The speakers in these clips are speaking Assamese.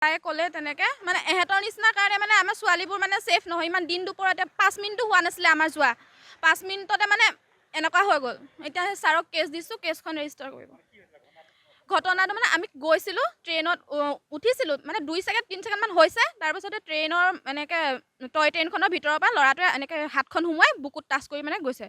তাই ক'লে তেনেকৈ মানে এহেঁতৰ নিচিনা কাৰণে মানে আমাৰ ছোৱালীবোৰ মানে ছেফ নহয়। ইমান দিন দুপৰতে 5 মিনিটো হোৱা নাছিলে আমাৰ যোৱা, 5 মিনিটতে মানে এনেকুৱা হৈ গ'ল। এতিয়া ছাৰক কেছ দিছোঁ, কেছখন ৰেজিষ্টাৰ কৰিব। ঘটনাটো মানে আমি গৈছিলোঁ, ট্ৰেইনত উঠিছিলোঁ, মানে 2 ছেকেণ্ড 3 ছেকেণ্ডমান হৈছে। তাৰপিছতে ট্ৰেইনৰ এনেকৈ টয় ট্ৰেইনখনৰ ভিতৰৰ পৰা ল'ৰাটোৱে এনেকৈ হাতখন সোমোৱাই বুকুত টাচ কৰি মানে গৈছে।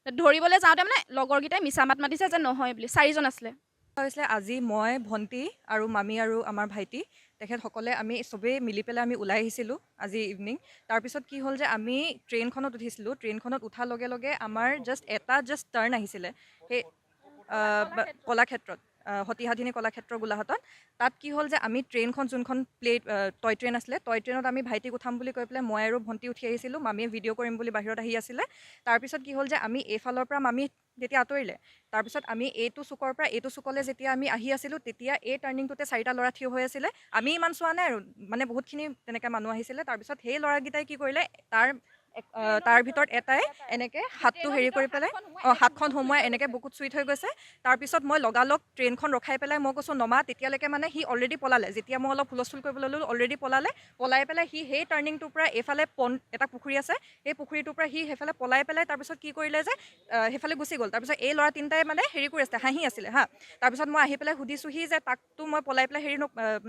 ধৰিবলৈ যাওঁতে মানে লগৰকেইটাই মিছা মাত মাতিছে যে নহয় বুলি। 4জন আছিলে। হৈছিলে আজি মই, ভণ্টি আৰু মামী আৰু আমাৰ ভাইটি তেখেতসকলে আমি চবেই মিলি পেলাই আমি ওলাই আহিছিলোঁ আজি ইভিনিং। তাৰপিছত কি হ'ল যে আমি ট্ৰেইনখনত উঠিছিলোঁ। ট্ৰেইনখনত উঠাৰ লগে লগে আমাৰ এটা টাৰ্ণ আহিছিলে সেই কলাক্ষেত্ৰত, সতীসাধিনী কলাক্ষেত্ৰ গোলাঘাটত। তাত কি হ'ল যে আমি ট্ৰেইনখন যোনখন টয় ট্ৰেইন আছিলে, টয় ট্ৰেইনত আমি ভাইটিক উঠাম বুলি কৈ পেলাই মই আৰু ভণ্টি উঠি আহিছিলোঁ। মামীয়ে ভিডিঅ' কৰিম বুলি বাহিৰত আহি আছিলে। তাৰপিছত কি হ'ল যে আমি এইফালৰ পৰা মামী যেতিয়া আঁতৰিলে, তাৰপিছত আমি এইটো চুকৰ পৰা এইটো চুকলৈ যেতিয়া আমি আহি আছিলোঁ, তেতিয়া এই টাৰ্ণিংটোতে 4টা ল'ৰা থিয় হৈ আছিলে। আমি ইমান চোৱা নাই আৰু, মানে বহুতখিনি তেনেকৈ মানুহ আহিছিলে। তাৰপিছত সেই ল'ৰাকেইটাই কি কৰিলে, তাৰ ভিতৰত এটাই এনেকৈ হাতটো হেৰি কৰি পেলাই হাতখন সোমোৱাই এনেকৈ বুকুত চুই থৈ গৈছে। তাৰপিছত মই লগালগ ট্ৰেইনখন ৰখাই পেলাই মই কৈছোঁ নমা। তেতিয়ালৈকে মানে সি অলৰেডি পলালে। যেতিয়া মই অলপ হুলস্থুল কৰিবলৈ ল'লোঁ, অলৰেডি পলাই পেলাই সি সেই টাৰ্ণিংটোৰ পৰা এইফালে এটা পুখুৰী আছে, সেই পুখুৰীটোৰ পৰা সি সেইফালে পলাই পেলাই তাৰপিছত কি কৰিলে যে সেইফালে গুচি গ'ল। তাৰপিছত এই ল'ৰা তিনিটাই মানে হেৰি কৰি আছিলে, হাঁহি আছিলে হা। তাৰপিছত মই আহি পেলাই সুধিছোঁহি যে তাকতো মই পলাই পেলাই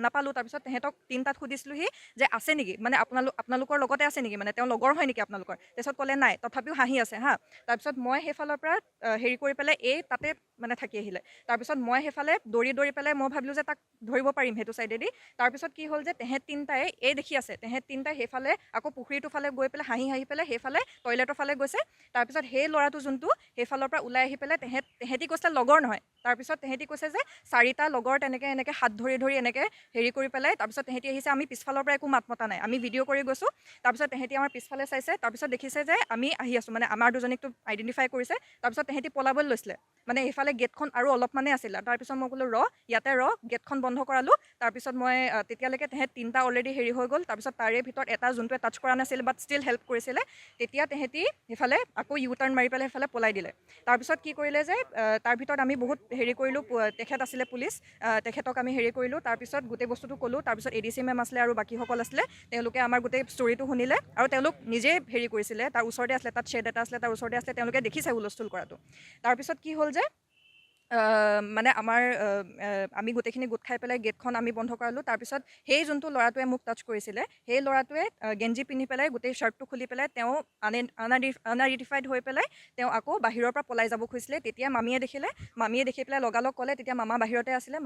নাপালোঁ। তাৰপিছত তেহেঁতক তিনিটাক সুধিছিলোঁহি যে আছে নেকি, মানে আপোনালোকৰ লগতে আছে নেকি, মানে তেওঁ লগৰ হয় নেকি আপোনালোকৰ। তাৰপিছত ক'লে নাই, তথাপিও হাঁহি আছে হা। তাৰপিছত মই সেইফালৰ পৰা হেৰি কৰি পেলাই তাতে মানে থাকি আহিলে। তাৰপিছত মই সেইফালে দৌৰি পেলাই মই ভাবিলোঁ যে তাক ধৰিব পাৰিম সেইটো চাইডেদি। তাৰপিছত কি হ'ল যে তেহেঁত তিনিটাই দেখি আছে, তেহেঁত তিনিটাই সেইফালে আকৌ পুখুৰীটোৰ ফালে গৈ পেলাই হাঁহি পেলাই সেইফালে টয়লেটৰ ফালে গৈছে। তাৰপিছত সেই ল'ৰাটো যোনটো সেইফালৰ পৰা ওলাই আহি পেলাই তেহেঁতি কৈছে লগৰ নহয়। তাৰপিছত তেহেঁতি কৈছে যে 4টা লগৰ এনেকৈ হাত ধৰি এনেকৈ হেৰি কৰি পেলাই তাৰপিছত তেহেঁতি আহিছে। আমি পিছফালৰ পৰা একো মাত মতা নাই, আমি ভিডিঅ' কৰি গৈছোঁ। তাৰপিছত তেহেঁতি আমাৰ পিছফালে চাইছে, তাৰপিছত দেখিছে যে আমি আহি আছোঁ, মানে আমাৰ দুজনীকতো আইডেণ্টিফাই কৰিছে। তাৰপিছত তেহেঁতি পলাবলৈ লৈছিলে, মানে এইফালে গেটখন আৰু অলপমানে আছিলে। তাৰপিছত মই ক'লোঁ ইয়াতে গেটখন বন্ধ কৰালোঁ। তাৰপিছত মই তেতিয়ালৈকে তেহেঁত 3টা অলৰেডি হেৰি হৈ গ'ল। তাৰপিছত তাৰে ভিতৰত এটা যোনটোৱে টাচ কৰা নাছিল বাট ষ্টিল হেল্প কৰিছিলে, তেতিয়া তেহেঁতি সেইফালে আকৌ ইউ টাৰ্ণ মাৰি পেলাই সেইফালে পলাই দিলে। তাৰপিছত কি কৰিলে যে তাৰ ভিতৰত আমি বহুত হেৰি কৰিলোঁ, তেখেত আছিলে পুলিচ, তেখেতক আমি হেৰি কৰিলোঁ। তাৰপিছত গোটেই বস্তুটো ক'লোঁ। তাৰপিছত ADC মেম আছিলে আৰু বাকীসকল আছিলে, তেওঁলোকে আমাৰ গোটেই ষ্টৰিটো শুনিলে আৰু তেওঁলোক নিজেই হেৰি কৰিছিলে। তাৰ ওচৰতে আছিলে, তাত শ্বেড এটা আছিলে, তাৰ ওচৰতে আছিলে, তেওঁলোকে দেখিছে হুলস্থুল কৰাটো। তাৰপিছত কি হ'ল যে মানে আমি গোটেইখিনি গোট খাই পেলাই গেটখন আমি বন্ধ কৰালোঁ। তাৰপিছত সেই যোনটো ল'ৰাটোৱে মোক টাচ কৰিছিলে, সেই ল'ৰাটোৱে গেঞ্জি পিন্ধি পেলাই গোটেই শ্বাৰ্টটো খুলি পেলাই তেওঁ আনআইডেণ্টিফাইড হৈ পেলাই তেওঁ আকৌ বাহিৰৰ পৰা পলাই যাব খুজিছিলে। তেতিয়া মামীয়ে দেখি পেলাই লগালগ ক'লে, তেতিয়া মামা বাহিৰতে আছিলে।